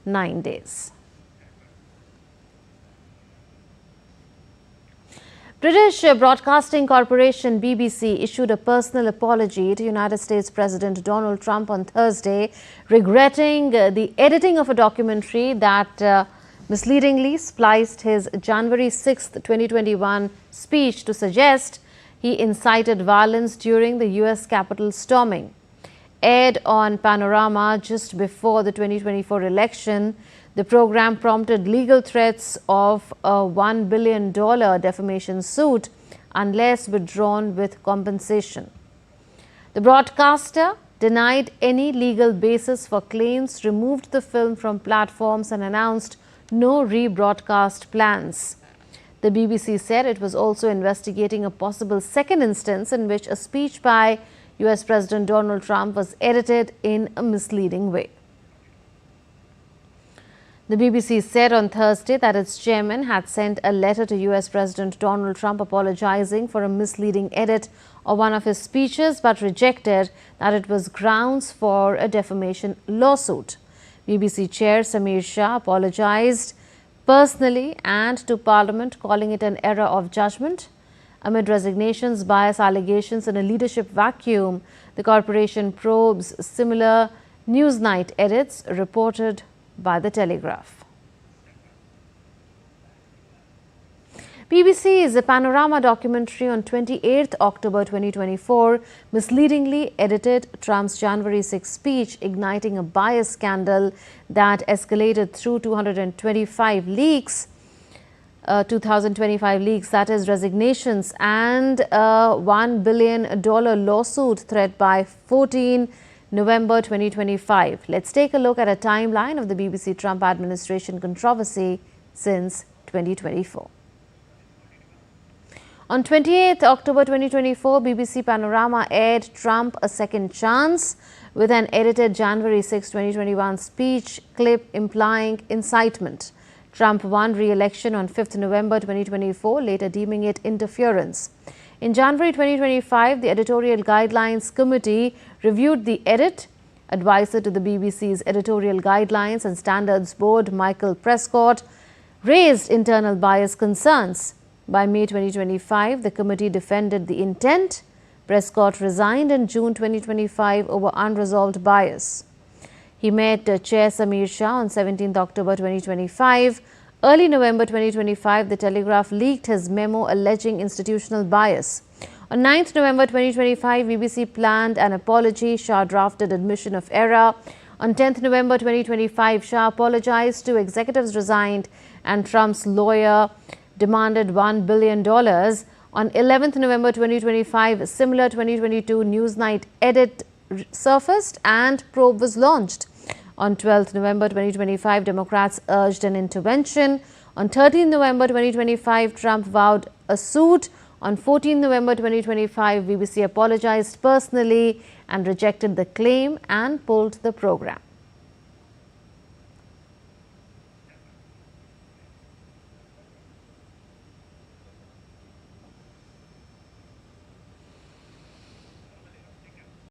9 days. British Broadcasting Corporation BBC issued a personal apology to United States President Donald Trump on Thursday, regretting the editing of a documentary that misleadingly spliced his January 6, 2021 speech to suggest he incited violence during the US Capitol storming. Aired on Panorama just before the 2024 election, the program prompted legal threats of a $1 billion defamation suit unless withdrawn with compensation. The broadcaster denied any legal basis for claims, removed the film from platforms and announced no rebroadcast plans. The BBC said it was also investigating a possible second instance in which a speech by US President Donald Trump was edited in a misleading way. The BBC said on Thursday that its chairman had sent a letter to US President Donald Trump apologizing for a misleading edit of one of his speeches, but rejected that it was grounds for a defamation lawsuit. BBC Chair Samir Shah apologized personally and to Parliament, calling it an error of judgment. Amid resignations, bias allegations and a leadership vacuum, the corporation probes similar NewsNight edits reported by The Telegraph. BBC's Panorama documentary on 28 October 2024 misleadingly edited Trump's January 6 speech, igniting a bias scandal that escalated through 2025 leaks, that is, resignations, and a $1 billion lawsuit threat by 14 November 2025. Let's take a look at a timeline of the BBC Trump administration controversy since 2024. On 28 October 2024, BBC Panorama aired Trump a Second Chance with an edited January 6, 2021 speech clip implying incitement. Trump won re-election on 5th November 2024, later deeming it interference. In January 2025, the Editorial Guidelines Committee reviewed the edit. Advisor to the BBC's Editorial Guidelines and Standards Board, Michael Prescott, raised internal bias concerns. By May 2025, the committee defended the intent. Prescott resigned in June 2025 over unresolved bias. He met Chair Samir Shah on 17 October 2025. Early November 2025, The Telegraph leaked his memo alleging institutional bias. On 9th November 2025, BBC planned an apology. Shah drafted admission of error. On 10th November 2025, Shah apologized to executives resigned and Trump's lawyer demanded $1 billion. On 11th November 2025, a similar 2022 NewsNight edit surfaced and probe was launched. On 12th November 2025, Democrats urged an intervention. On 13th November 2025, Trump vowed a suit. On 14th November 2025, BBC apologized personally and rejected the claim and pulled the program.